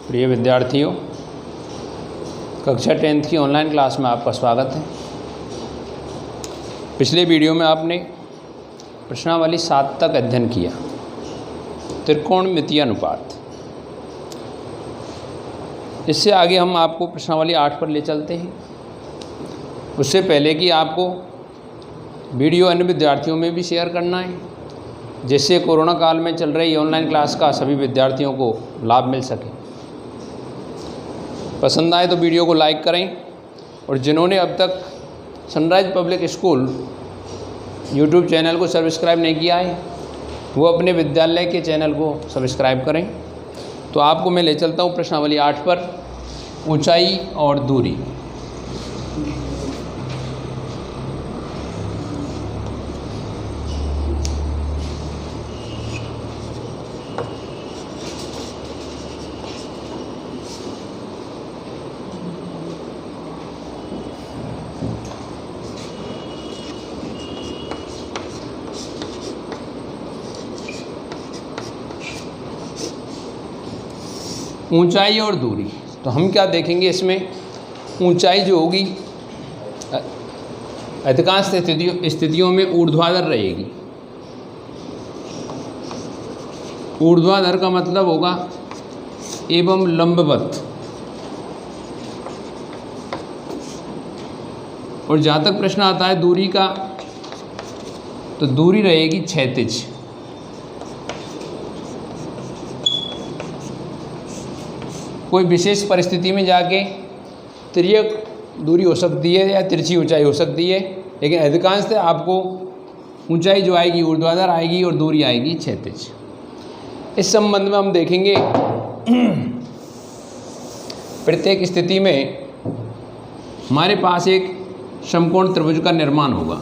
प्रिय विद्यार्थियों, कक्षा 10th की ऑनलाइन क्लास में आपका स्वागत है। पिछले वीडियो में आपने प्रश्नावली 7 तक अध्ययन किया, त्रिकोणमितीय अनुपात। इससे आगे हम आपको प्रश्नावली 8 पर ले चलते हैं। उससे पहले कि आपको वीडियो अन्य विद्यार्थियों में भी शेयर करना है, जिससे कोरोना काल में चल रही ऑनलाइन क्लास का सभी विद्यार्थियों को लाभ मिल सके। पसंद आए तो वीडियो को लाइक करें, और जिन्होंने अब तक sunrise public school YouTube channel को सब्सक्राइब नहीं किया है, वो अपने विद्यालय के चैनल को सब्सक्राइब करें। तो आपको मैं ले चलता हूँ प्रश्नावली 8 पर, ऊंचाई और दूरी। ऊंचाई और दूरी, तो हम क्या देखेंगे इसमें। ऊंचाई जो होगी अधिकांश स्थितियों में ऊर्ध्वाधर रहेगी। ऊर्ध्वाधर का मतलब होगा एवं लंबवत। और जहाँ तक प्रश्न आता है दूरी का, तो दूरी रहेगी क्षैतिज। कोई विशेष परिस्थिति में जाके तिर्यक दूरी हो सकती है या तिरछी ऊंचाई हो सकती है, लेकिन अधिकांशतः आपको ऊंचाई जो आएगी ऊर्ध्वाधर आएगी और दूरी आएगी क्षैतिज। इस संबंध में हम देखेंगे प्रत्येक स्थिति में हमारे पास एक समकोण त्रिभुज का निर्माण होगा।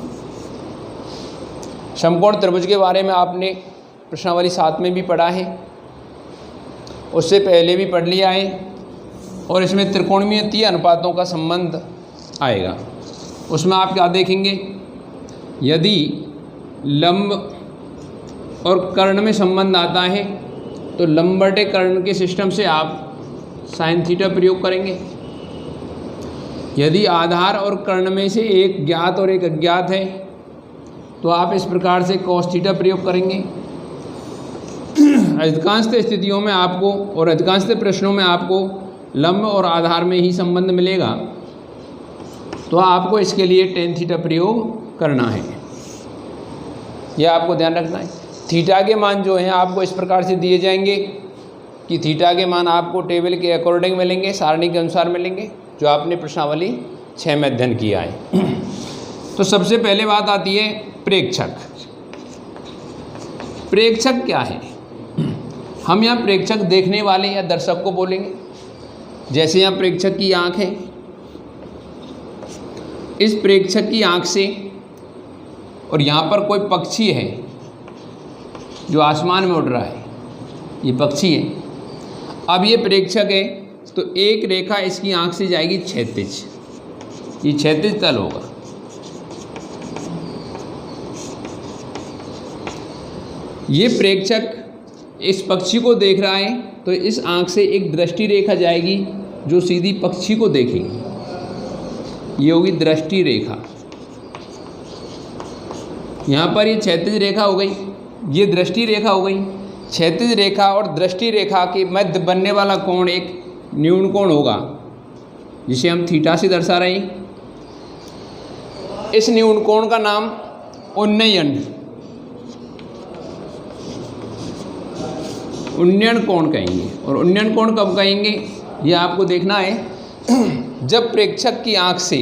समकोण त्रिभुज के बारे में आपने प्रश्नावली 7 में भी पढ़ा है, उससे पहले भी पढ़ लिया है, और इसमें त्रिकोणमितीय अनुपातों का संबंध आएगा। उसमें आप क्या देखेंगे, यदि लंब और कर्ण में संबंध आता है तो लंब बटे कर्ण के सिस्टम से आप साइन थीटा प्रयोग करेंगे। यदि आधार और कर्ण में से एक ज्ञात और एक अज्ञात है तो आप इस प्रकार से कॉस थीटा प्रयोग करेंगे। अधिकांश स्थितियों में आपको और अधिकांश प्रश्नों में आपको लंब और आधार में ही संबंध मिलेगा, तो आपको इसके लिए टेन थीटा प्रयोग करना है। यह आपको ध्यान रखना है। थीटा के मान जो हैं आपको इस प्रकार से दिए जाएंगे कि थीटा के मान आपको टेबल के अकॉर्डिंग मिलेंगे, सारणी के अनुसार मिलेंगे, जो आपने प्रश्नावली 6 में अध्ययन किया है। तो सबसे पहले बात आती है प्रेक्षक। प्रेक्षक क्या है? हम यहाँ प्रेक्षक देखने वाले या दर्शक को बोलेंगे। जैसे यहाँ प्रेक्षक की आँख है, इस प्रेक्षक की आँख से, और यहाँ पर कोई पक्षी है जो आसमान में उड़ रहा है, ये पक्षी है। अब ये प्रेक्षक है, तो एक रेखा इसकी आँख से जाएगी क्षैतिज, ये क्षैतिज तल होगा। ये प्रेक्षक इस पक्षी को देख रहा है, तो इस आँख से एक दृष्टि रेखा जाएगी जो सीधी पक्षी को देखेगी, ये होगी दृष्टि रेखा। यहाँ पर ये क्षैतिज रेखा हो गई, ये दृष्टि रेखा हो गई। क्षैतिज रेखा और दृष्टि रेखा के मध्य बनने वाला कोण एक न्यून कोण होगा, जिसे हम थीटा से दर्शा रहे हैं। इस न्यून कोण का नाम उन्नयन कोण कहेंगे। और उन्नयन कोण कब कहेंगे, यह आपको देखना है जब प्रेक्षक की आंख से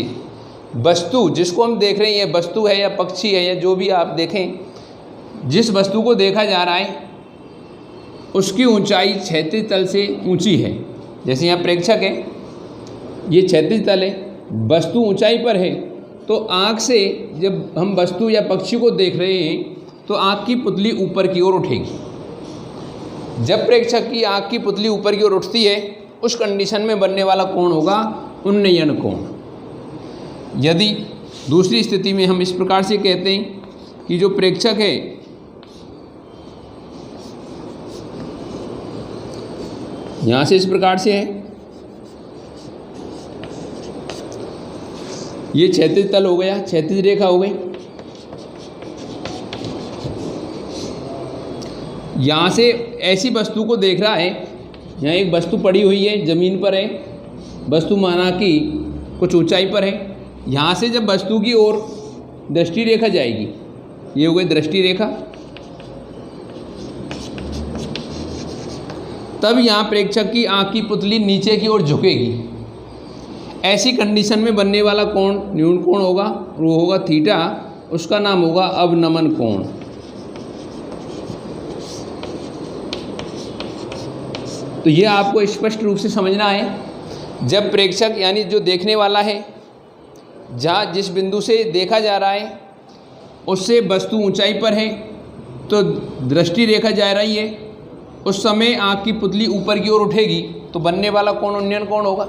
वस्तु, जिसको हम देख रहे हैं, ये वस्तु है या पक्षी है या जो भी आप देखें, जिस वस्तु को देखा जा रहा है उसकी ऊंचाई क्षैतिज तल से ऊंची है। जैसे यहाँ प्रेक्षक है, ये क्षैतिज तल है, वस्तु ऊंचाई पर है, तो आँख से जब हम वस्तु या पक्षी को देख रहे हैं तो आँख की पुतली ऊपर की ओर उठेगी। जब प्रेक्षक की आँख की पुतली ऊपर की ओर उठती है, उस कंडीशन में बनने वाला कोण होगा उन्नयन कोण। यदि दूसरी स्थिति में हम इस प्रकार से कहते हैं कि जो प्रेक्षक है यहाँ से इस प्रकार से है, ये क्षैतिज तल हो गया, क्षैतिज रेखा हो गई। यहाँ से ऐसी वस्तु को देख रहा है, यहाँ एक वस्तु पड़ी हुई है, ज़मीन पर है, वस्तु माना कि कुछ ऊंचाई पर है। यहाँ से जब वस्तु की ओर दृष्टि रेखा जाएगी, ये हो गई दृष्टि रेखा, तब यहाँ प्रेक्षक की आँख की पुतली नीचे की ओर झुकेगी। ऐसी कंडीशन में बनने वाला कोण न्यून कोण होगा, वो होगा थीटा, उसका नाम होगा अवनमन कोण। तो ये आपको स्पष्ट रूप से समझना है। जब प्रेक्षक यानी जो देखने वाला है, जहाँ जिस बिंदु से देखा जा रहा है उससे वस्तु ऊंचाई पर है, तो दृष्टि रेखा जा रही है, उस समय आँख की पुतली ऊपर की ओर उठेगी तो बनने वाला कोण उन्नयन कोण होगा।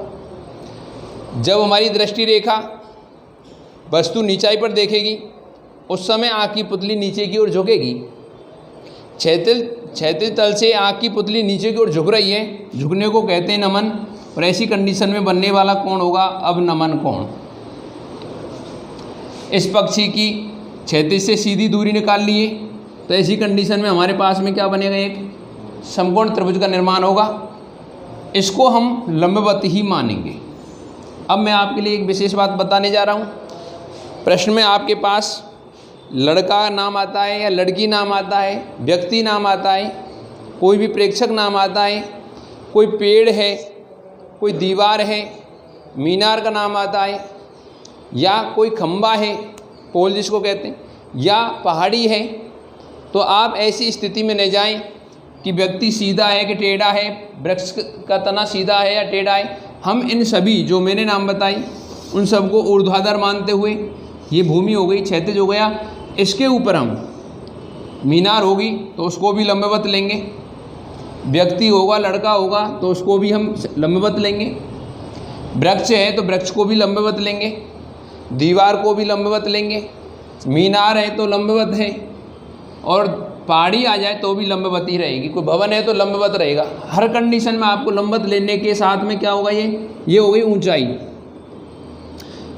जब हमारी दृष्टि रेखा वस्तु नीचाई पर देखेगी, उस समय आँख की पुतली नीचे की ओर झुकेगी। क्षैतिज तल से आँख की पुतली नीचे की ओर झुक रही है, झुकने को कहते हैं नमन, और ऐसी कंडीशन में बनने वाला कोण होगा अवनमन कोण। इस पक्षी की क्षैतिज से सीधी दूरी निकाल लिए, तो ऐसी कंडीशन में हमारे पास में क्या बनेगा, एक समकोण त्रिभुज का निर्माण होगा। इसको हम लंबवत ही मानेंगे। अब मैं आपके लिए एक विशेष बात बताने जा रहा हूँ। प्रश्न में आपके पास लड़का नाम आता है या लड़की नाम आता है, व्यक्ति नाम आता है, कोई भी प्रेक्षक नाम आता है, कोई पेड़ है, कोई दीवार है, मीनार का नाम आता है, या कोई खंबा है, पोल जिसको कहते हैं, या पहाड़ी है, तो आप ऐसी स्थिति में न जाएं कि व्यक्ति सीधा है कि टेढ़ा है, वृक्ष का तना सीधा है या टेढ़ा है। हम इन सभी जो मैंने नाम बताई उन सबको ऊर्ध्वाधर मानते हुए, ये भूमि हो गई, क्षैतिज हो गया, इसके ऊपर हम मीनार होगी तो उसको भी लंबवत लेंगे, व्यक्ति होगा, लड़का होगा तो उसको भी हम लंबवत लेंगे, वृक्ष है तो वृक्ष को भी लंबवत लेंगे, दीवार को भी लंबवत लेंगे, मीनार है तो लंबवत है, और पहाड़ी आ जाए तो भी लंबवत ही रहेगी, कोई भवन है तो लंबवत रहेगा। हर कंडीशन में आपको लंबवत लेने के साथ में क्या होगा, ये हो गई ऊंचाई,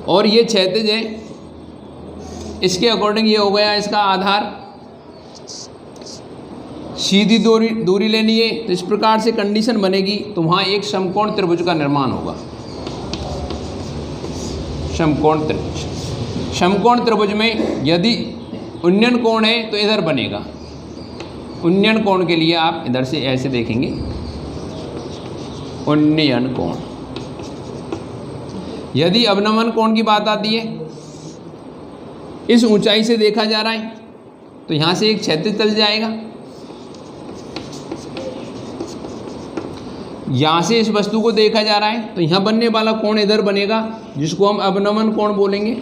और ये क्षैतिज है, इसके अकॉर्डिंग ये हो गया इसका आधार। सीधी दूरी लेनी है तो इस प्रकार से कंडीशन बनेगी, तो वहाँ एक समकोण त्रिभुज का निर्माण होगा। समकोण त्रिभुज, समकोण त्रिभुज में यदि उन्नयन कोण है तो इधर बनेगा। उन्नयन कोण के लिए आप इधर से ऐसे देखेंगे, उन्नयन कोण। यदि अवनमन कोण की बात आती है, इस ऊंचाई से देखा जा रहा है तो यहाँ से एक क्षैतिज तल जाएगा, यहाँ से इस वस्तु को देखा जा रहा है तो यहाँ बनने वाला कोण इधर बनेगा, जिसको हम अवनमन कोण बोलेंगे।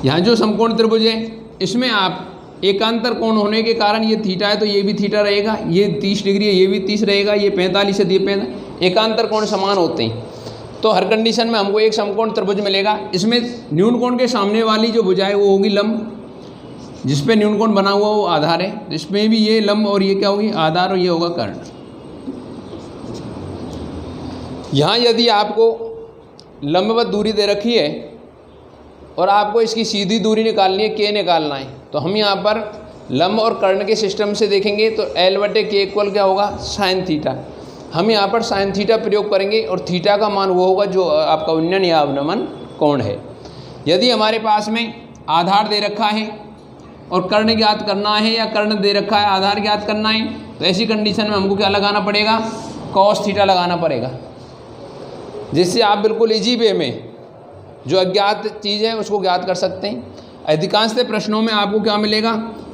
यहाँ जो समकोण त्रिभुज है इसमें आप एकांतर कोण होने के कारण ये थीटा है तो ये भी थीटा रहेगा, ये 30 डिग्री है ये भी 30 रहेगा, ये 45 है ये 45, एकांतर कोण समान होते हैं। तो हर कंडीशन में हमको एक समकोण त्रिभुज मिलेगा। इसमें न्यून कोण के सामने वाली जो भुजा है वो होगी लंब, जिस पे न्यून कोण बना हुआ वो आधार है, इसमें भी ये लंब और ये क्या होगी आधार, और ये होगा कर्ण। यहाँ यदि आपको लंबवत दूरी दे रखी है और आपको इसकी सीधी दूरी निकालनी है, के निकालना है, तो हम यहाँ पर लंब और कर्ण के सिस्टम से देखेंगे तो L/K इक्वल क्या होगा, साइन थीटा। हम यहाँ पर साइन थीटा प्रयोग करेंगे और थीटा का मान वो होगा जो आपका उन्नयन या अवनमन कोण है। यदि हमारे पास में आधार दे रखा है और कर्ण ज्ञात करना है, या कर्ण दे रखा है आधार ज्ञात करना है, तो ऐसी कंडीशन में हमको क्या लगाना पड़ेगा, कॉस थीटा लगाना पड़ेगा, जिससे आप बिल्कुल इजी वे में जो अज्ञात चीज़ है उसको ज्ञात कर सकते हैं। अधिकांशतः प्रश्नों में आपको क्या मिलेगा,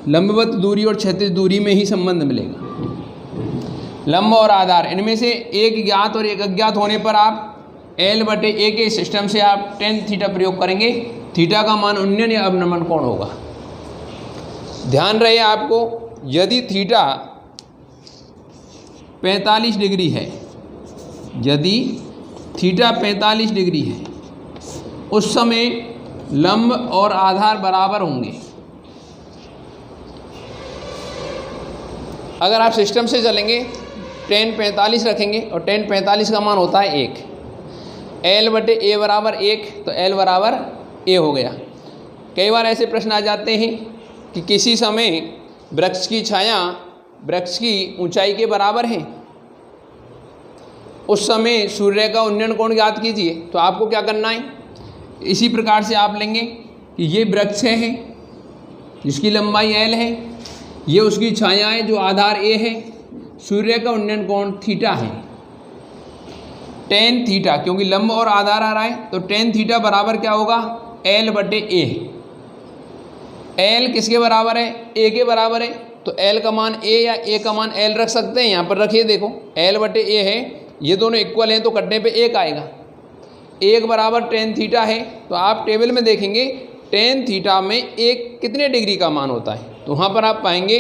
लंबवत दूरी और क्षैतिज दूरी में ही संबंध मिलेगा। लंब और आधार इनमें से एक ज्ञात और एक अज्ञात होने पर आप L/A के सिस्टम से आप tan थीटा प्रयोग करेंगे, थीटा का मान उन्नयन या अवनमन कोण होगा। ध्यान रहे आपको, यदि थीटा 45 डिग्री है, यदि थीटा 45 डिग्री है, उस समय लंब और आधार बराबर होंगे। अगर आप सिस्टम से चलेंगे tan 45 रखेंगे और tan 45 का मान होता है 1, L बटे A बराबर 1, तो L बराबर A हो गया। कई बार ऐसे प्रश्न आ जाते हैं कि किसी समय वृक्ष की छाया वृक्ष की ऊंचाई के बराबर है, उस समय सूर्य का उन्नयन कोण ज्ञात कीजिए। तो आपको क्या करना है, इसी प्रकार से आप लेंगे कि ये वृक्ष है जिसकी लंबाई L है, ये उसकी छाया है जो आधार A है, सूर्य का उन्नयन कोण थीटा है, tan थीटा, क्योंकि लंब और आधार आ रहा है तो tan थीटा बराबर क्या होगा, L बटे A। L किसके बराबर है, A के बराबर है, तो L का मान A या A का मान L रख सकते हैं। यहाँ पर रखिए, देखो L बटे A है, ये दोनों इक्वल हैं तो कटने पे 1 आएगा, 1 बराबर tan थीटा है। तो आप टेबल में देखेंगे tan थीटा में 1 कितने डिग्री का मान होता है, तो वहाँ पर आप पाएंगे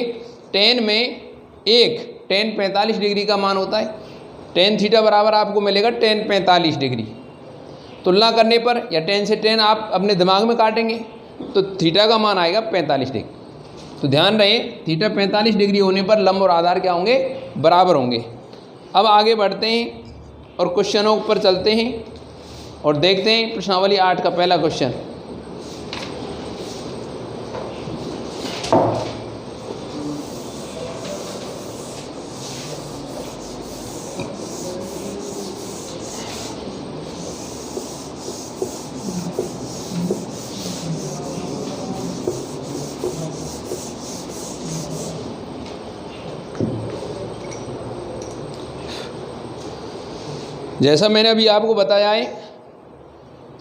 tan में 1 tan 45 डिग्री का मान होता है। tan थीटा बराबर आपको मिलेगा tan 45 डिग्री। तुलना करने पर या tan से tan आप अपने दिमाग में काटेंगे तो थीटा का मान आएगा 45 डिग्री। तो ध्यान रहे, थीटा 45 डिग्री होने पर लंब और आधार क्या होंगे, बराबर होंगे। अब आगे बढ़ते हैं और क्वेश्चनों पर चलते हैं और देखते हैं प्रश्नावली 8 का पहला क्वेश्चन। जैसा मैंने अभी आपको बताया है,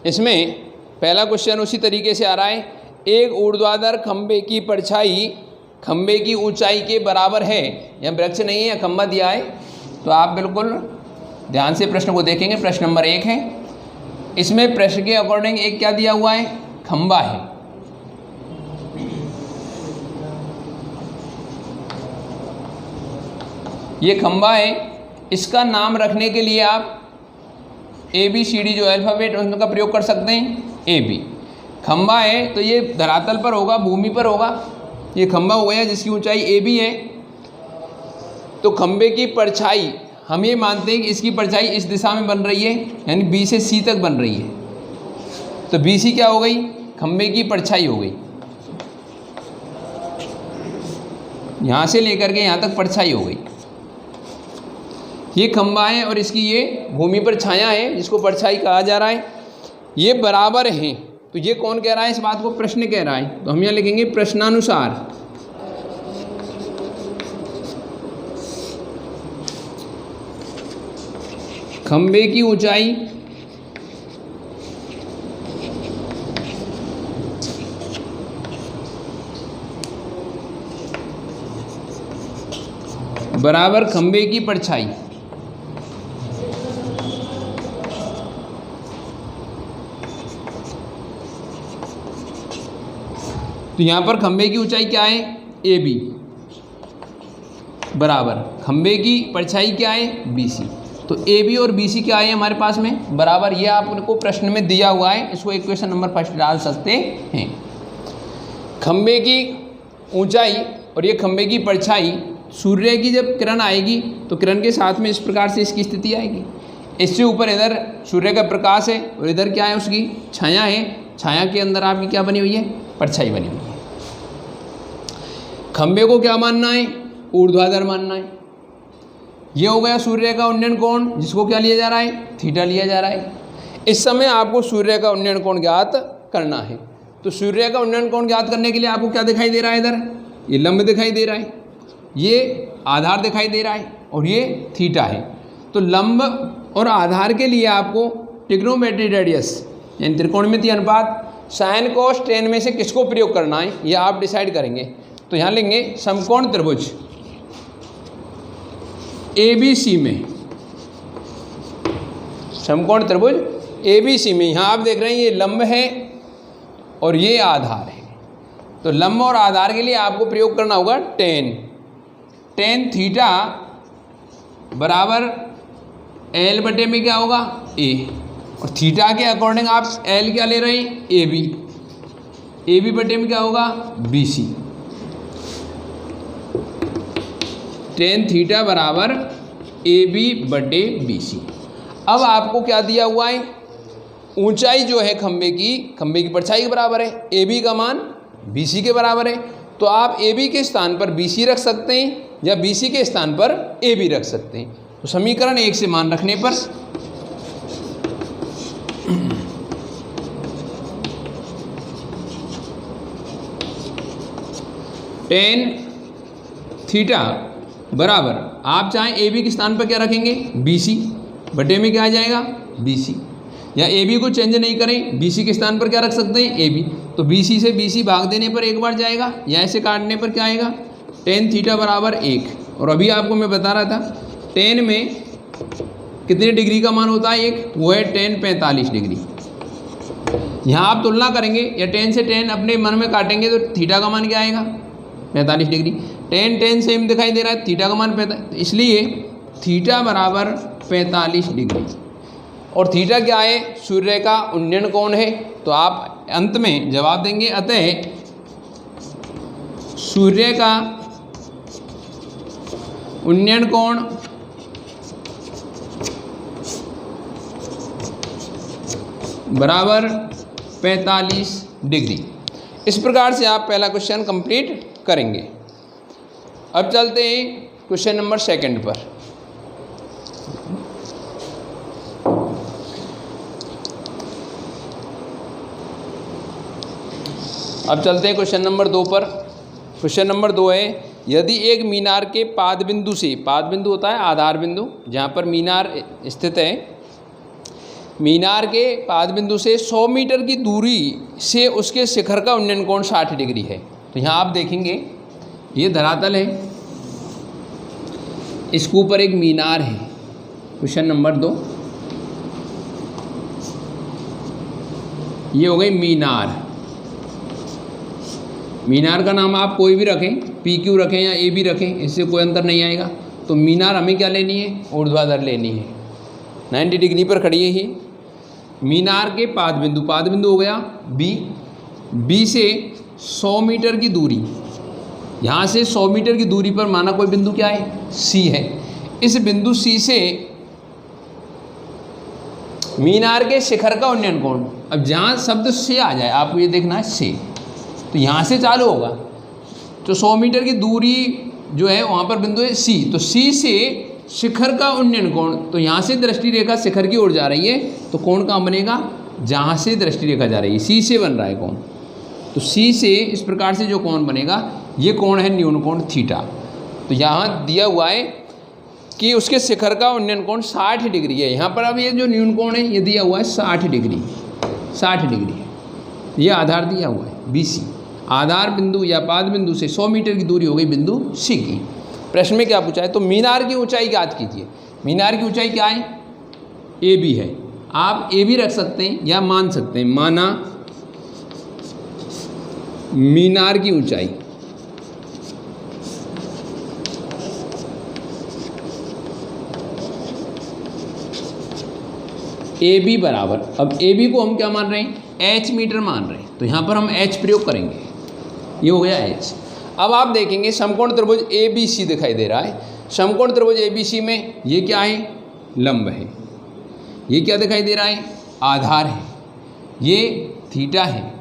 इसमें पहला क्वेश्चन उसी तरीके से आ रहा है, एक ऊर्ध्वाधर खंबे की परछाई खंबे की ऊंचाई के बराबर है। यह वृक्ष नहीं है, खंबा दिया है, तो आप बिल्कुल ध्यान से प्रश्न को देखेंगे। प्रश्न नंबर 1 है, इसमें प्रश्न के अकॉर्डिंग एक क्या दिया हुआ है, खंबा है। ये खंबा है, इसका नाम रखने के लिए आप ABCD जो अल्फ़ाबेट उनका प्रयोग कर सकते हैं। AB खंबा है तो ये धरातल पर होगा, भूमि पर होगा, ये खंबा हो गया जिसकी ऊंचाई AB है। तो खंबे की परछाई हम ये मानते हैं कि इसकी परछाई इस दिशा में बन रही है, यानी B से C तक बन रही है। तो BC क्या हो गई, खंबे की परछाई हो गई, यहाँ से लेकर के यहाँ तक परछाई हो गई। ये खंबा है और इसकी ये भूमि पर छाया है जिसको परछाई कहा जा रहा है, ये बराबर हैं। तो ये कौन कह रहा है इस बात को, प्रश्न कह रहा है। तो हम यहाँ लिखेंगे प्रश्नानुसार खंबे की ऊंचाई बराबर खंबे की परछाई। तो यहाँ पर खंबे की ऊंचाई क्या है, AB बराबर खंबे की परछाई क्या है, BC। तो AB और BC क्या है हमारे पास में, बराबर। ये आपको प्रश्न में दिया हुआ है, इसको इक्वेशन नंबर 1 डाल सकते हैं। खंबे की ऊंचाई और ये खंबे की परछाई, सूर्य की जब किरण आएगी तो किरण के साथ में इस प्रकार से इसकी स्थिति आएगी। इससे ऊपर इधर सूर्य का प्रकाश है और इधर क्या है, उसकी छाया है। छाया के अंदर आपकी क्या बनी हुई है, परछाई बनी हुई है। खंबे को क्या मानना है, ऊर्ध्वाधर मानना है। ये हो गया सूर्य का उन्नयन कोण, जिसको क्या लिया जा रहा है, थीटा लिया जा रहा है। इस समय आपको सूर्य का उन्नयन कोण ज्ञात करना है। तो सूर्य का उन्नयन कोण ज्ञात करने के लिए आपको क्या दिखाई दे रहा है, इधर ये लंब दिखाई दे रहा है, ये आधार दिखाई दे रहा है और ये थीटा है। तो लंब और आधार के लिए आपको ट्रिग्नोमेट्री रेडियस यानी त्रिकोणमितीय अनुपात साइन कोस टेन में से किसको प्रयोग करना है, ये आप डिसाइड करेंगे। तो यहाँ लेंगे समकोण त्रिभुज ABC में, समकोण त्रिभुज ABC में। यहाँ आप देख रहे हैं ये लंब है और ये आधार है। तो लंब और आधार के लिए आपको प्रयोग करना होगा टेन थीटा बराबर L बटे में क्या होगा, A। और थीटा के अकॉर्डिंग आप L क्या ले रहे हैं, AB बटे में क्या होगा, BC। टेन थीटा बराबर AB बटे BC। अब आपको क्या दिया हुआ है, ऊंचाई जो है खंबे की परछाई के बराबर है, AB का मान BC के बराबर है। तो आप AB के स्थान पर BC रख सकते हैं या BC के स्थान पर AB रख सकते हैं। तो समीकरण 1 से मान रखने पर टेन थीटा बराबर, आप चाहें AB के स्थान पर क्या रखेंगे, BC बटे में क्या आ जाएगा, BC, या AB को चेंज नहीं करें, BC के स्थान पर क्या रख सकते हैं, AB। तो BC से BC भाग देने पर एक बार जाएगा, या ऐसे काटने पर क्या आएगा, टेन थीटा बराबर 1। और अभी आपको मैं बता रहा था टेन में कितने डिग्री का मान होता है, एक वो है टेन 45 डिग्री। यहाँ आप तुलना करेंगे या टेन से टेन अपने मन में काटेंगे तो थीटा का मान क्या आएगा, 45 डिग्री। टेन सेम दिखाई दे रहा है, थीटा का मान 45, इसलिए थीटा बराबर 45 डिग्री। और थीटा क्या है, सूर्य का उन्नयन कोण है। तो आप अंत में जवाब देंगे, अतः सूर्य का उन्नयन कोण बराबर 45 डिग्री। इस प्रकार से आप पहला क्वेश्चन कंप्लीट करेंगे। अब चलते हैं क्वेश्चन नंबर 2 पर। अब चलते हैं क्वेश्चन नंबर 2 पर। क्वेश्चन नंबर 2 है, यदि एक मीनार के पाद बिंदु से, पाद बिंदु होता है आधार बिंदु जहाँ पर मीनार स्थित है, मीनार के पाद बिंदु से 100 मीटर की दूरी से उसके शिखर का उन्नयन कोण 60 डिग्री है। तो यहाँ आप देखेंगे ये धरातल है, इसके ऊपर एक मीनार है। क्वेश्चन नंबर 2, ये हो गई मीनार। मीनार का नाम आप कोई भी रखें, PQ रखें या AB रखें, इससे कोई अंतर नहीं आएगा। तो मीनार हमें क्या लेनी है, ऊर्ध्वाधर लेनी है, 90 डिग्री पर खड़ी है ये। मीनार के पाद बिंदु हो गया B से 100 मीटर की दूरी, यहाँ से 100 मीटर की दूरी पर माना कोई बिंदु क्या है, C है। इस बिंदु C से मीनार के शिखर का उन्नयन कोण, अब जहाँ शब्द से आ जाए आपको ये देखना है से, तो यहाँ से चालू होगा। तो 100 मीटर की दूरी जो है वहाँ पर बिंदु है C, तो C से शिखर का उन्नयन कोण, तो यहाँ से दृष्टि रेखा शिखर की ओर जा रही है, तो कोण कहाँ बनेगा, जहाँ से दृष्टि रेखा जा रही है C से बन रहा है कोण। तो C से इस प्रकार से जो कोण बनेगा ये कोण है न्यून कोण थीटा। तो यहाँ दिया हुआ है कि उसके शिखर का उन्नयन कोण 60 डिग्री है। यहाँ पर अब ये जो न्यून कोण है ये दिया हुआ है 60 डिग्री, 60 डिग्री है। ये आधार दिया हुआ है BC, आधार बिंदु या पाद बिंदु से 100 मीटर की दूरी हो गई बिंदु C की। प्रश्न में क्या पूछा है, तो मीनार की ऊंचाई ज्ञात कीजिए। मीनार की ऊंचाई क्या है, AB है। आप AB रख सकते हैं या मान सकते हैं, माना मीनार की ऊंचाई AB बराबर, अब AB को हम क्या मान रहे हैं, H मीटर मान रहे हैं, तो यहाँ पर हम H प्रयोग करेंगे। ये हो गया H। अब आप देखेंगे समकोण त्रिभुज ABC दिखाई दे रहा है। समकोण त्रिभुज ABC में ये क्या है, लंब है। ये क्या दिखाई दे रहा है, आधार है। ये थीटा है।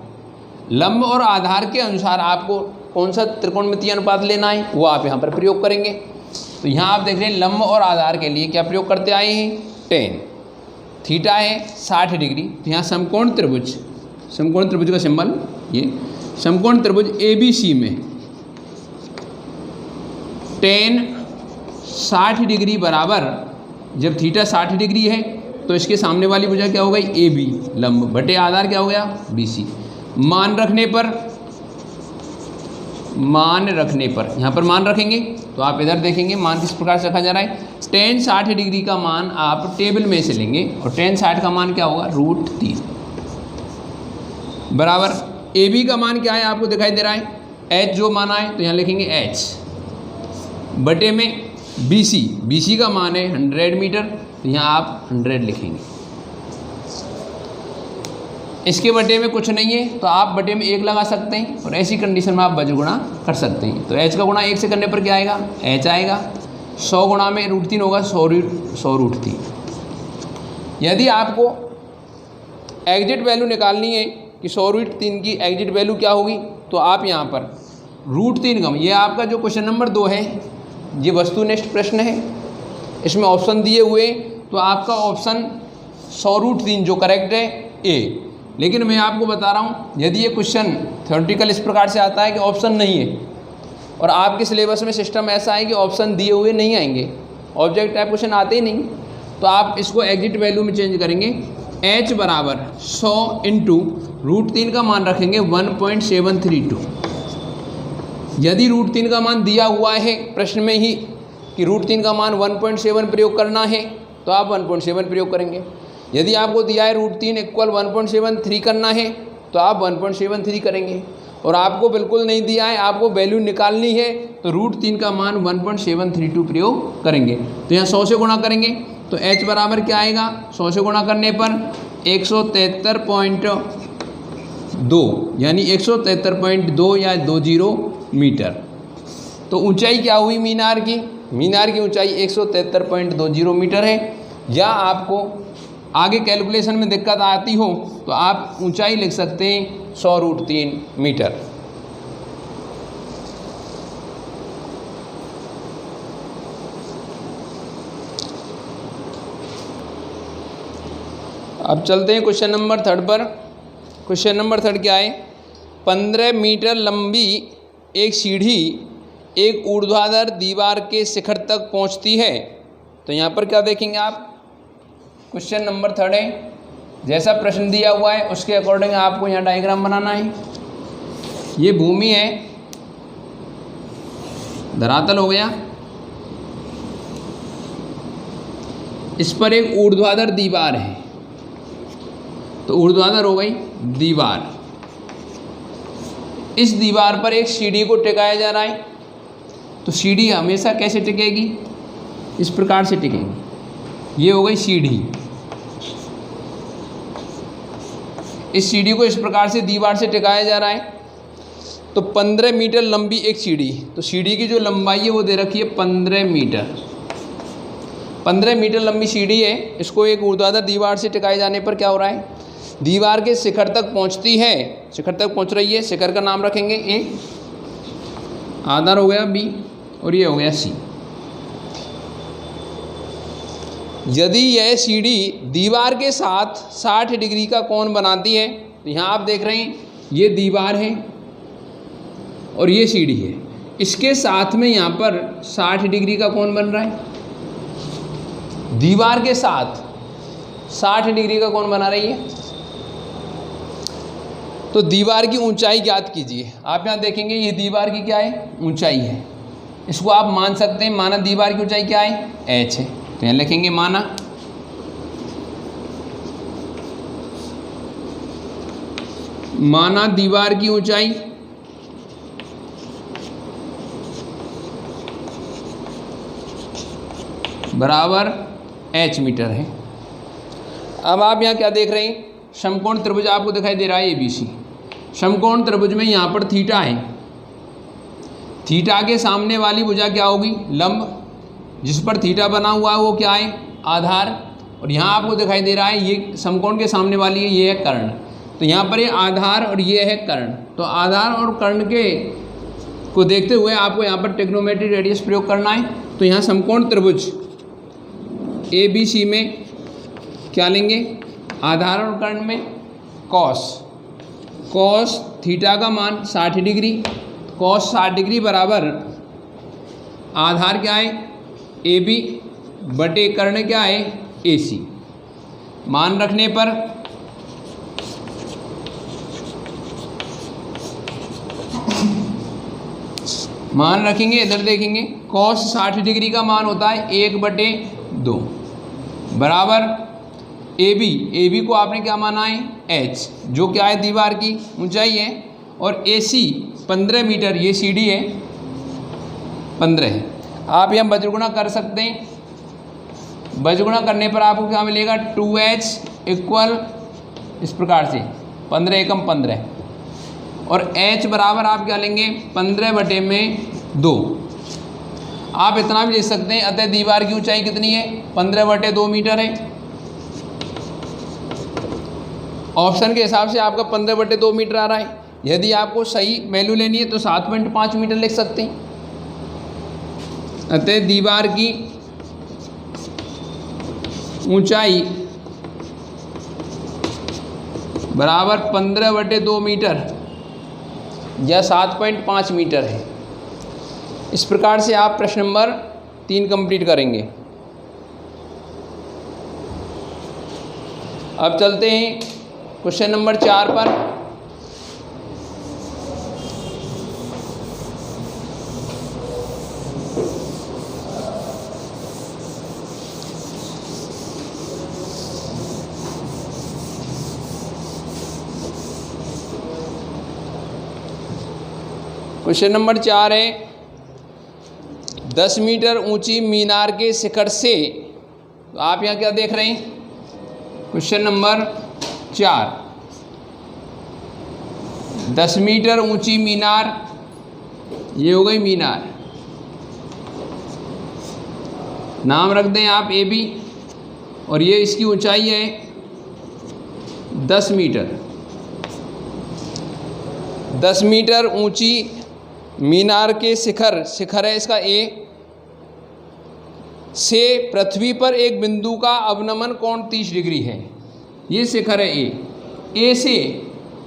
लंब और आधार के अनुसार आपको कौन सा त्रिकोणमितीय अनुपात लेना है वो आप यहाँ पर प्रयोग करेंगे। तो यहाँ आप देख रहे हैं लंब और आधार के लिए क्या प्रयोग करते आए हैं, टेन। थीटा है 60 डिग्री, तो यहाँ समकोण त्रिभुज का सिंबल, ये समकोण त्रिभुज ABC में टेन 60 डिग्री बराबर, जब थीटा 60 डिग्री है तो इसके सामने वाली भुजा क्या हो गई, AB लंब बटे आधार क्या हो गया, BC। मान रखने पर यहाँ पर मान रखेंगे तो आप इधर देखेंगे मान किस प्रकार से रखा जा रहा है। टेन 60 डिग्री का मान आप टेबल में से लेंगे और टेन 60 का मान क्या होगा, √3 बराबर AB का मान क्या है आपको दिखाई दे रहा है, H जो माना है तो यहाँ लिखेंगे H बटे में BC का मान है 100 मीटर, तो यहाँ आप 100 लिखेंगे। इसके बटे में कुछ नहीं है तो आप बटे में 1 लगा सकते हैं और ऐसी कंडीशन में आप बज गुणा कर सकते हैं। तो H का गुणा 1 से करने पर क्या आएगा, H आएगा। 100 गुणा में √3 होगा 100√3। यदि आपको एग्जिट वैल्यू निकालनी है कि 100√3 की एग्जिट वैल्यू क्या होगी, तो आप यहाँ पर √3 कम, ये आपका जो क्वेश्चन नंबर 2 है, ये वस्तुनिष्ठ प्रश्न है, इसमें ऑप्शन दिए हुए, तो आपका ऑप्शन 100√3 जो करेक्ट है ए। लेकिन मैं आपको बता रहा हूँ, यदि ये क्वेश्चन थ्योरेटिकल इस प्रकार से आता है कि ऑप्शन नहीं है और आपके सिलेबस में सिस्टम ऐसा है कि ऑप्शन दिए हुए नहीं आएंगे, ऑब्जेक्ट टाइप क्वेश्चन आते ही नहीं, तो आप इसको एग्जिट वैल्यू में चेंज करेंगे। h बराबर 100 इंटू √3 का मान रखेंगे 1.732। यदि √3 का मान दिया हुआ है प्रश्न में ही कि √3 का मान 1.7 प्रयोग करना है, तो आप 1.7 प्रयोग करेंगे। यदि आपको दिया है √3 इक्वल 1.73 करना है, तो आप 1.73 करेंगे। और आपको बिल्कुल नहीं दिया है, आपको वैल्यू निकालनी है, तो √3 का मान 1.732 प्रयोग करेंगे। तो यहाँ 100 से गुणा करेंगे, तो h बराबर क्या आएगा, 100 से गुणा करने पर 173.2 यानी 173.2 या 20 मीटर। तो ऊंचाई क्या हुई मीनार की, मीनार की ऊंचाई 173.20 मीटर है। या आपको आगे कैलकुलेशन में दिक्कत आती हो तो आप ऊंचाई लिख सकते हैं 100√3 मीटर। अब चलते हैं क्वेश्चन नंबर 3 पर। क्वेश्चन नंबर 3 क्या है, 15 मीटर लंबी एक सीढ़ी एक ऊर्ध्वाधर दीवार के शिखर तक पहुंचती है। तो यहाँ पर क्या देखेंगे आप, क्वेश्चन नंबर 3 है, जैसा प्रश्न दिया हुआ है उसके अकॉर्डिंग आपको यहाँ डायग्राम बनाना है। ये भूमि है, धरातल हो गया, इस पर एक ऊर्ध्वाधर दीवार है, तो ऊर्ध्वाधर हो गई दीवार। इस दीवार पर एक सीढ़ी को टिकाया जा रहा है, तो सीढ़ी हमेशा कैसे टिकेगी, इस प्रकार से टिकेगी। ये हो गई सीढ़ी, इस सीढ़ी को इस प्रकार से दीवार से टिकाया जा रहा है। तो 15 मीटर लंबी एक सीढ़ी, तो सीढ़ी की जो लंबाई है वो दे रखी है 15 मीटर। 15 मीटर लंबी सीढ़ी है, इसको एक ऊर्ध्वाधर दीवार से टिकाए जाने पर क्या हो रहा है, दीवार के शिखर तक पहुंचती है, शिखर तक पहुंच रही है। शिखर का नाम रखेंगे ए, आधार हो गया बी और ये हो गया सी। यदि यह सीढ़ी दीवार के साथ 60 डिग्री का कोण बनाती है, तो यहाँ आप देख रहे हैं ये दीवार है और ये सीढ़ी है, इसके साथ में यहाँ पर 60 डिग्री का कोण बन रहा है। दीवार के साथ 60 डिग्री का कोण बना रही है, तो दीवार की ऊंचाई ज्ञात कीजिए। आप यहाँ देखेंगे ये दीवार की क्या है, ऊंचाई है। इसको आप मान सकते हैं, माना दीवार की ऊंचाई क्या है, h है। तो यहाँ लिखेंगे माना दीवार की ऊंचाई बराबर h मीटर है। अब आप यहाँ क्या देख रहे हैं, समकोण त्रिभुज आपको दिखाई दे रहा है ABC। समकोण त्रिभुज में यहाँ पर थीटा है, थीटा के सामने वाली भुजा क्या होगी, लंब, जिस पर थीटा बना हुआ है वो क्या है, आधार। और यहाँ आपको दिखाई दे रहा है ये समकोण के सामने वाली है, ये है कर्ण। तो यहाँ पर ये आधार और ये है कर्ण। तो आधार और कर्ण के को देखते हुए आपको यहाँ पर ट्रिग्नोमेट्री रेडियस प्रयोग करना है। तो यहाँ समकोण त्रिभुज ABC में क्या लेंगे, आधार और कर्ण में कॉस थीटा का मान 60 डिग्री, कॉस 60 डिग्री बराबर आधार क्या है AB बटे कर्ण क्या है AC। मान रखने पर मान रखेंगे, इधर देखेंगे, कॉस 60 डिग्री का मान होता है 1/2 बराबर AB को आपने क्या माना है h, जो क्या है दीवार की ऊंचाई है, और AC 15 मीटर, ये सीढ़ी है 15 है। आप यहाँ बजगुणा कर सकते हैं, बजगुणा करने पर आपको क्या मिलेगा, 2h इक्वल इस प्रकार से 15 एकम 15 और h बराबर आप क्या लेंगे 15/2। आप इतना भी लिख सकते हैं, अतः दीवार की ऊंचाई कितनी है, 15/2 मीटर है। ऑप्शन के हिसाब से आपका 15/2 मीटर आ रहा है। यदि आपको सही वैल्यू लेनी है तो 7.5 मीटर लिख सकते हैं। अतः दीवार की ऊंचाई बराबर 15/2 मीटर या 7.5 मीटर है। इस प्रकार से आप प्रश्न नंबर 3 कंप्लीट करेंगे। अब चलते हैं क्वेश्चन नंबर 4 पर। क्वेश्चन नंबर 4 है, 10 मीटर ऊंची मीनार के शिखर से, तो आप यहाँ क्या देख रहे हैं, क्वेश्चन नंबर 4, 10 मीटर ऊंची मीनार, ये हो गई मीनार, नाम रख दें आप ए बी, और ये इसकी ऊंचाई है 10 मीटर। 10 मीटर ऊंची मीनार के शिखर, शिखर है इसका ए, से पृथ्वी पर एक बिंदु का अवनमन कोण 30 डिग्री है। ये शिखर है ए से,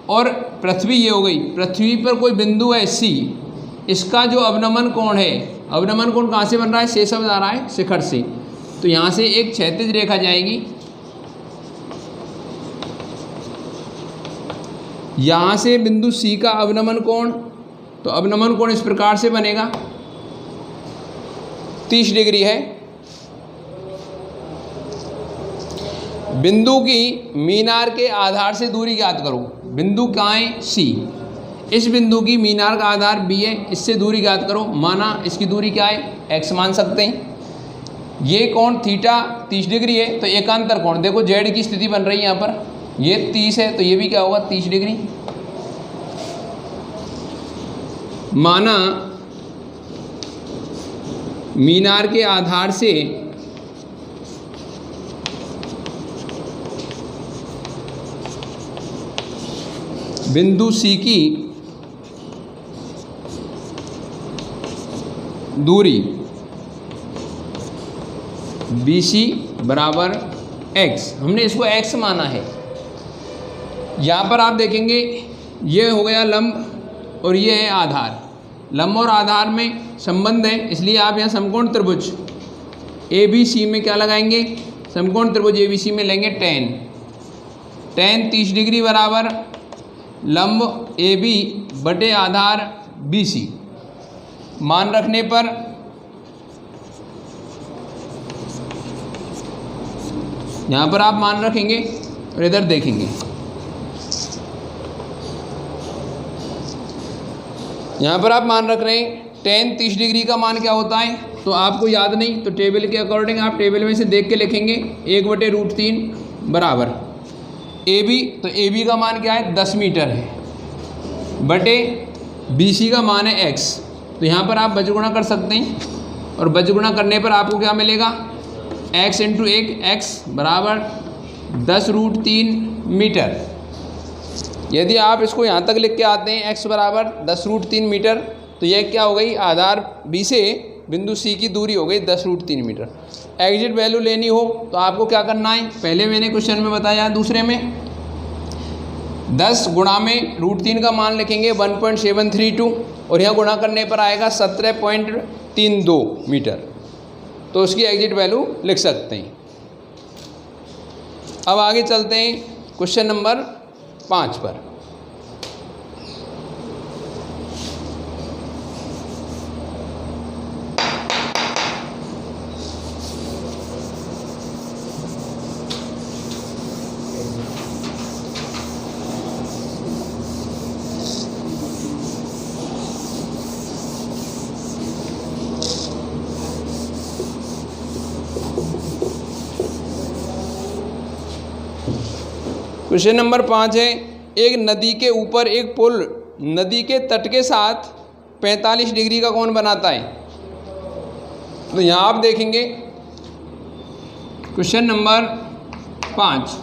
और पृथ्वी ये हो गई, पृथ्वी पर कोई बिंदु है सी, इसका जो अवनमन कोण है, अवनमन कोण कहाँ से बन रहा है, से शब्द आ रहा है शिखर से, तो यहाँ से एक क्षैतिज रेखा जाएगी, यहाँ से बिंदु सी का अवनमन कोण, तो अवनमन कोण इस प्रकार से बनेगा, 30 डिग्री है। बिंदु की मीनार के आधार से दूरी ज्ञात करो। बिंदु कहाँ है, सी, इस बिंदु की मीनार का आधार बी है, इससे दूरी ज्ञात करो। माना इसकी दूरी क्या है, एक्स मान सकते हैं। ये कोण थीटा 30 डिग्री है, तो एकांतर कोण देखो, जेड की स्थिति बन रही है यहाँ पर, ये 30 है, तो ये भी क्या होगा, 30 डिग्री। माना मीनार के आधार से बिंदु सी की दूरी BC बराबर x, हमने इसको x माना है। यहाँ पर आप देखेंगे ये हो गया लंब और ये है आधार। लंब और आधार में संबंध है, इसलिए आप यहाँ समकोण त्रिभुज ABC में क्या लगाएंगे, समकोण त्रिभुज ABC में लेंगे tan 30 डिग्री बराबर लंब AB बटे आधार BC। मान रखने पर यहाँ पर आप मान रखेंगे और इधर देखेंगे, यहाँ पर आप मान रख रहे हैं tan 30 डिग्री का मान क्या होता है, तो आपको याद नहीं तो टेबल के अकॉर्डिंग आप टेबल में से देख के लिखेंगे 1/√3 बराबर AB, तो AB का मान क्या है 10 मीटर है, बटे BC का मान है x। तो यहाँ पर आप बजगुणा कर सकते हैं, और बजगुणा करने पर आपको क्या मिलेगा, x × 1 x बराबर 10√3 मीटर। यदि आप इसको यहाँ तक लिख के आते हैं x बराबर 10√3 मीटर, तो यह क्या हो गई, आधार B से बिंदु C की दूरी हो गई 10√3 मीटर। एग्जिट वैल्यू लेनी हो तो आपको क्या करना है, पहले मैंने क्वेश्चन में बताया, दूसरे में 10 गुणा में √3 का मान लिखेंगे 1.732, और यहाँ गुणा करने पर आएगा 17.32 मीटर, तो उसकी एग्जिट वैल्यू लिख सकते हैं। अब आगे चलते हैं क्वेश्चन नंबर 5 पर। क्वेश्चन नंबर 5 है, एक नदी के ऊपर एक पुल नदी के तट के साथ 45 डिग्री का कोण बनाता है। तो यहाँ आप देखेंगे क्वेश्चन नंबर 5,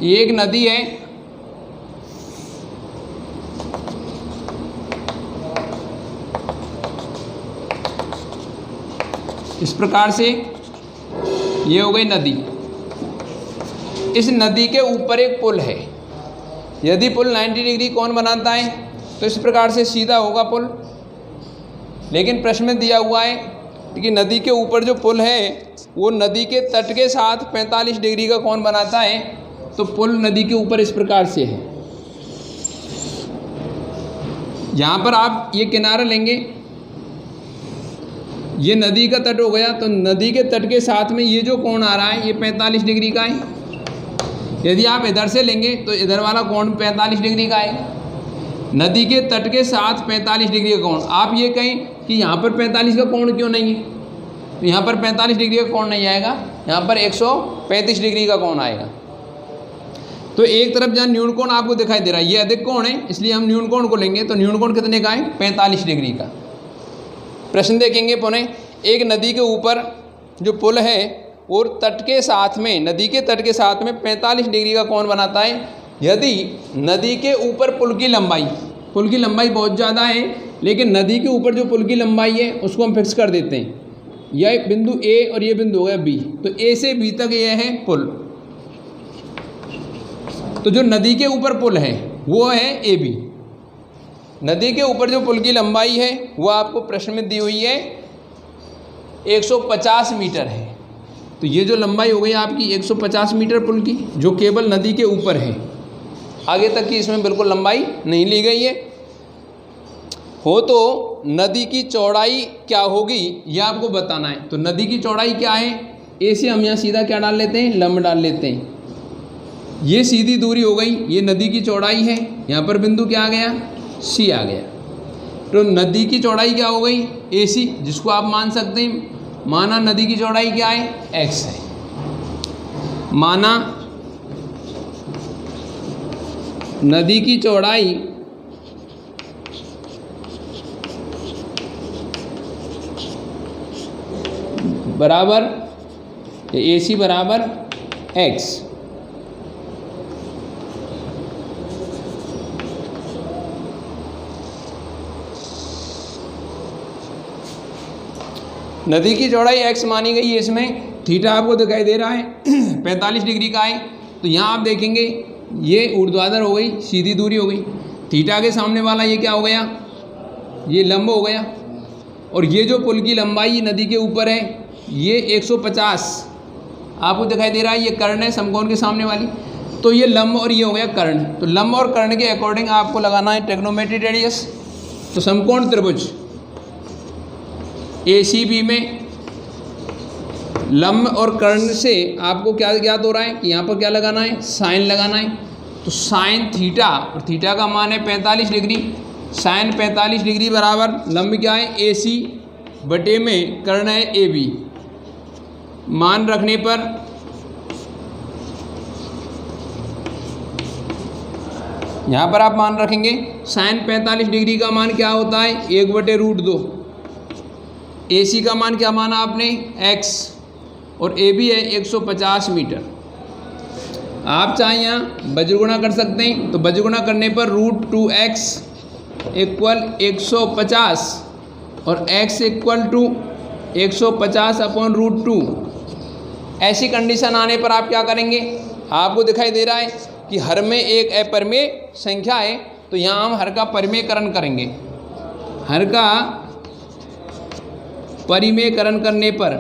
ये एक नदी है, इस प्रकार से ये हो गई नदी। इस नदी के ऊपर एक पुल है। यदि पुल 90 डिग्री कोण बनाता है तो इस प्रकार से सीधा होगा पुल, लेकिन प्रश्न में दिया हुआ है कि नदी के ऊपर जो पुल है वो नदी के तट के साथ 45 डिग्री का कोण बनाता है। तो पुल नदी के ऊपर इस प्रकार से है। यहाँ पर आप ये किनारा लेंगे, ये नदी का तट हो गया, तो नदी के तट के साथ में ये जो कोण आ रहा है ये 45 डिग्री का है। यदि आप इधर से लेंगे तो इधर वाला कोण 45 डिग्री का है। नदी के तट के साथ 45 डिग्री का कोण। आप ये कहें कि यहाँ पर 45 का कोण क्यों नहीं है, तो यहाँ पर 45 डिग्री का कोण नहीं आएगा, यहाँ पर 135 डिग्री का कोण आएगा। तो एक तरफ जहाँ न्यून कोण आपको दिखाई दे रहा है ये अधिक कोण है, इसलिए हम न्यून कोण को लेंगे। तो न्यून कोण कितने का है? 45 डिग्री का। प्रश्न देखेंगे पुनः, एक नदी के ऊपर जो पुल है और तट के साथ में, नदी के तट के साथ में 45 डिग्री का कोण बनाता है। यदि नदी के ऊपर पुल की लंबाई बहुत ज़्यादा है, लेकिन नदी के ऊपर जो पुल की लंबाई है उसको हम फिक्स कर देते हैं। यह बिंदु ए और ये बिंदु हो गया बी, तो ए से बी तक यह है पुल। तो जो नदी के ऊपर पुल है वो है ए बी। नदी के ऊपर जो पुल की लंबाई है वो आपको प्रश्न में दी हुई है 150 मीटर है। तो ये जो लंबाई हो गई आपकी 150 मीटर पुल की, जो केवल नदी के ऊपर है, आगे तक की इसमें बिल्कुल लंबाई नहीं ली गई है। हो तो नदी की चौड़ाई क्या होगी ये आपको बताना है। तो नदी की चौड़ाई क्या है? ए से हम यहाँ सीधा क्या डाल लेते हैं? लंब डाल लेते हैं। ये सीधी दूरी हो गई, ये नदी की चौड़ाई है। यहाँ पर बिंदु क्या आ गया? सी आ गया। तो नदी की चौड़ाई क्या हो गई? ए सी, जिसको आप मान सकते हैं, माना नदी की चौड़ाई क्या है? एक्स है। माना नदी की चौड़ाई बराबर ए सी बराबर एक्स। नदी की चौड़ाई x मानी गई है। इसमें थीटा आपको दिखाई दे रहा है 45 डिग्री का है। तो यहाँ आप देखेंगे ये ऊर्ध्वाधर हो गई, सीधी दूरी हो गई। थीटा के सामने वाला ये क्या हो गया? ये लंब हो गया। और ये जो पुल की लंबाई नदी के ऊपर है ये 150 आपको दिखाई दे रहा है। ये कर्ण है समकोण के सामने वाली। तो ये लंब और ये हो गया कर्ण। तो लंब और कर्ण के अकॉर्डिंग आपको लगाना है ट्रिग्नोमेट्री रेडियस। तो समकोण त्रिभुज ACB में लंब और कर्ण से आपको क्या ज्ञात हो रहा है कि यहाँ पर क्या लगाना है? साइन लगाना है। तो साइन थीटा, और थीटा का मान है 45 डिग्री। साइन 45 डिग्री बराबर लंब क्या है? AC बटे में कर्ण है AB। मान रखने पर यहाँ पर आप मान रखेंगे साइन 45 डिग्री का मान क्या होता है? 1/√2। AC का मान क्या माना आपने? x, और AB है 150 मीटर। आप चाहें यहाँ बज्रगुणा कर सकते हैं। तो बज्रगुणा करने पर √2x इक्वल 150 और x इक्वल टू 150/√2। ऐसी कंडीशन आने पर आप क्या करेंगे? आपको दिखाई दे रहा है कि हर में एक अपरिमेय संख्या है, तो यहाँ हम हर का परिमेयकरण करेंगे। हर का परिमेयकरण करने पर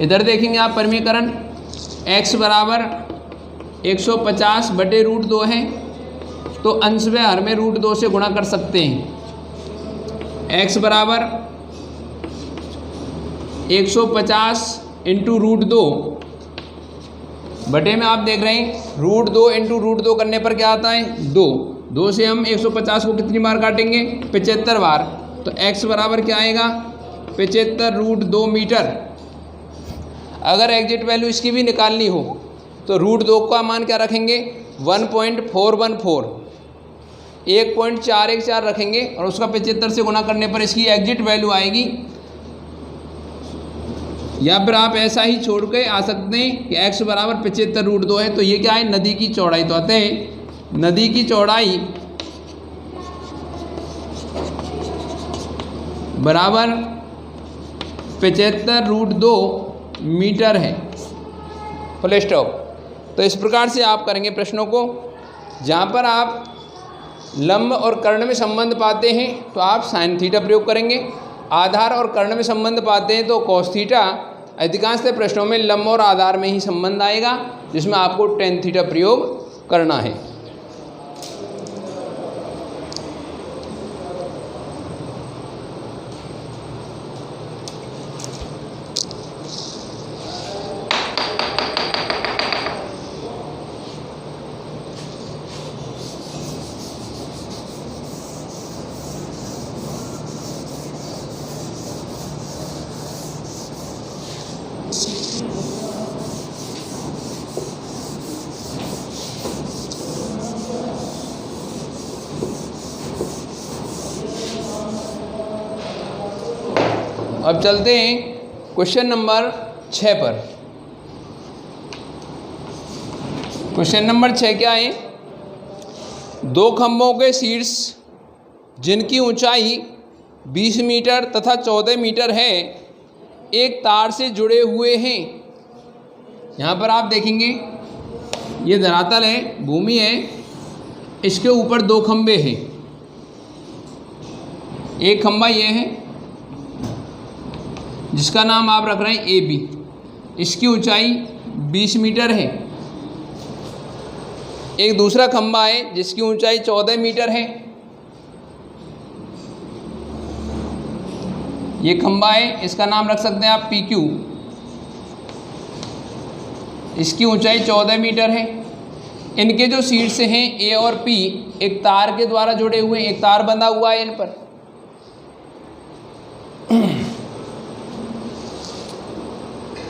इधर देखेंगे आप परिमेयकरण, x बराबर 150/√2 है। तो अंश में हर में √2 से गुणा कर सकते हैं। x बराबर 150 × √2 बटे में आप देख रहे हैं √2 × √2 करने पर क्या आता है? 2 से हम 150 को कितनी बार काटेंगे? 75 बार। तो x बराबर क्या आएगा? 75√2 मीटर। अगर एग्जैक्ट वैल्यू इसकी भी निकालनी हो तो √2 का मान क्या रखेंगे? 1.414। 1.414 रखेंगे और उसका 75 से गुना करने पर इसकी एग्जिट वैल्यू आएगी। या फिर आप ऐसा ही छोड़ के आ सकते हैं कि x बराबर 75√2 है। तो ये क्या है, नदी की चौड़ाई। तो आते हैं नदी की चौड़ाई बराबर 75√2 मीटर है। Full stop. तो इस प्रकार से आप करेंगे प्रश्नों को। जहाँ पर आप लंब और कर्ण में संबंध पाते हैं तो आप साइन थीटा प्रयोग करेंगे। आधार और कर्ण में संबंध पाते हैं तो कॉस थीटा। अधिकांशतः प्रश्नों में लंब और आधार में ही संबंध आएगा, जिसमें आपको टेन थीटा प्रयोग करना है। अब चलते हैं क्वेश्चन नंबर 6 पर। क्वेश्चन नंबर 6 क्या है, दो खंभों के शीर्ष जिनकी ऊंचाई 20 मीटर तथा 14 मीटर है एक तार से जुड़े हुए हैं। यहाँ पर आप देखेंगे ये धरातल है, भूमि है, इसके ऊपर दो खंभे हैं। एक खंभा ये है जिसका नाम आप रख रहे हैं AB, इसकी ऊंचाई 20 मीटर है। एक दूसरा खंभा है जिसकी ऊंचाई 14 मीटर है। ये खंभा है, इसका नाम रख सकते हैं आप PQ, इसकी ऊंचाई 14 मीटर है। इनके जो शीर्ष हैं A और P एक तार के द्वारा जुड़े हुए, एक तार बंधा हुआ है इन पर।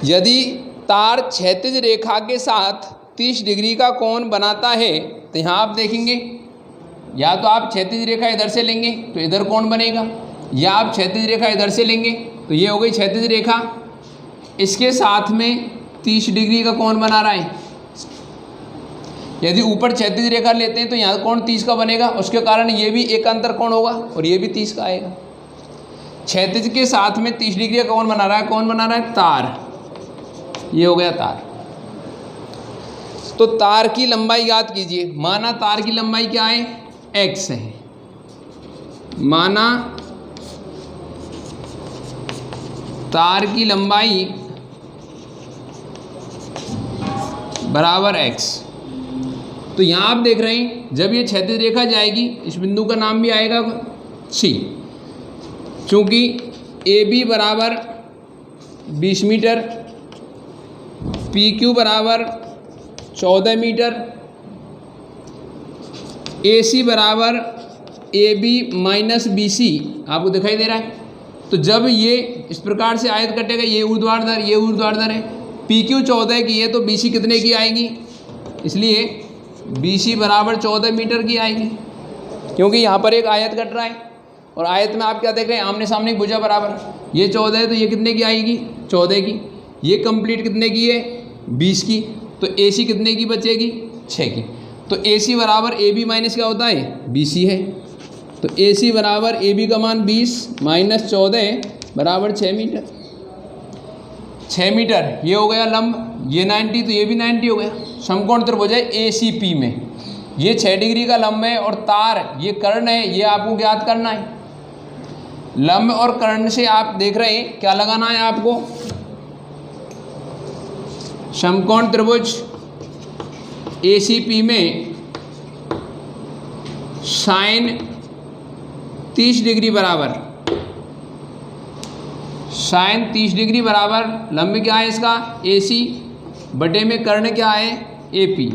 यदि तार क्षैतिज रेखा के साथ 30 डिग्री का कोण बनाता है तो यहाँ आप देखेंगे, या तो आप क्षैतिज रेखा इधर से लेंगे तो इधर कोण बनेगा, या आप क्षैतिज रेखा इधर से लेंगे तो ये हो गई क्षैतिज रेखा, इसके साथ में 30 डिग्री का कोण बना रहा है। यदि ऊपर क्षैतिज रेखा लेते हैं तो यहाँ कोण 30 का बनेगा, उसके कारण ये भी एक अंतर कोण होगा और ये भी 30 का आएगा। क्षैतिज के साथ में 30 डिग्री का कोण बना रहा है, कौन बना रहा है, तार। ये हो गया तार। तो तार की लंबाई याद कीजिए, माना तार की लंबाई क्या है, x है। माना तार की लंबाई बराबर x। तो यहाँ आप देख रहे हैं जब ये क्षैतिज रेखा जाएगी इस बिंदु का नाम भी आएगा C, चूँकि AB बराबर 20 मीटर, PQ बराबर 14 मीटर, AC बराबर AB माइनस BC आपको दिखाई दे रहा है। तो जब ये इस प्रकार से आयत कटेगा, ये ऊर्ध्वाधर, ये ऊर्ध्वाधर है, PQ 14 की है तो BC कितने की आएगी, इसलिए BC बराबर 14 मीटर की आएगी, क्योंकि यहाँ पर एक आयत कट रहा है और आयत में आप क्या देख रहे हैं, आमने सामने की भुजा बराबर। ये 14 है तो ये कितने की आएगी, 14 की। ये कंप्लीट कितने की है, 20 की। तो AC कितने की बचेगी, 6 की। तो AC बराबर AB माइनस क्या होता है, BC है। तो AC बराबर AB का मान 20 माइनस 14 बराबर 6 मीटर। 6 मीटर ये हो गया लंब, ये 90 तो ये भी 90 हो गया। समकोण त्रिभुज है ACP में ये 6 डिग्री का लंब है और तार ये कर्ण है, ये आपको ज्ञात करना है। लंब और कर्ण से आप देख रहे हैं क्या लगाना है आपको, समकोण त्रिभुज ACP में साइन 30 डिग्री बराबर, साइन 30 डिग्री बराबर लंब क्या है इसका AC बटे में कर्ण क्या है AP।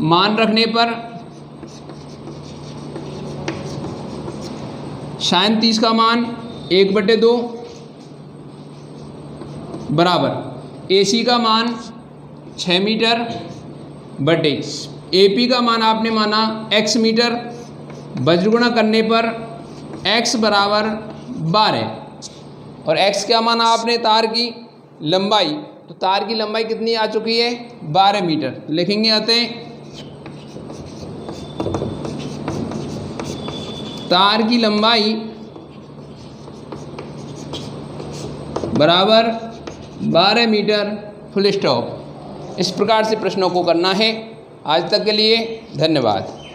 मान रखने पर साइन 30 का मान 1/2 बराबर AC का मान 6 मीटर बटे AP का मान आपने माना x मीटर बज्रगुणा करने पर x बराबर 12 और x क्या माना आपने तार की लंबाई, तो तार की लंबाई कितनी आ चुकी है 12 मीटर। तो लिखेंगे अतः तार की लंबाई बराबर 12 मीटर, फुल स्टॉप। इस प्रकार से प्रश्नों को करना है। आज तक के लिए धन्यवाद।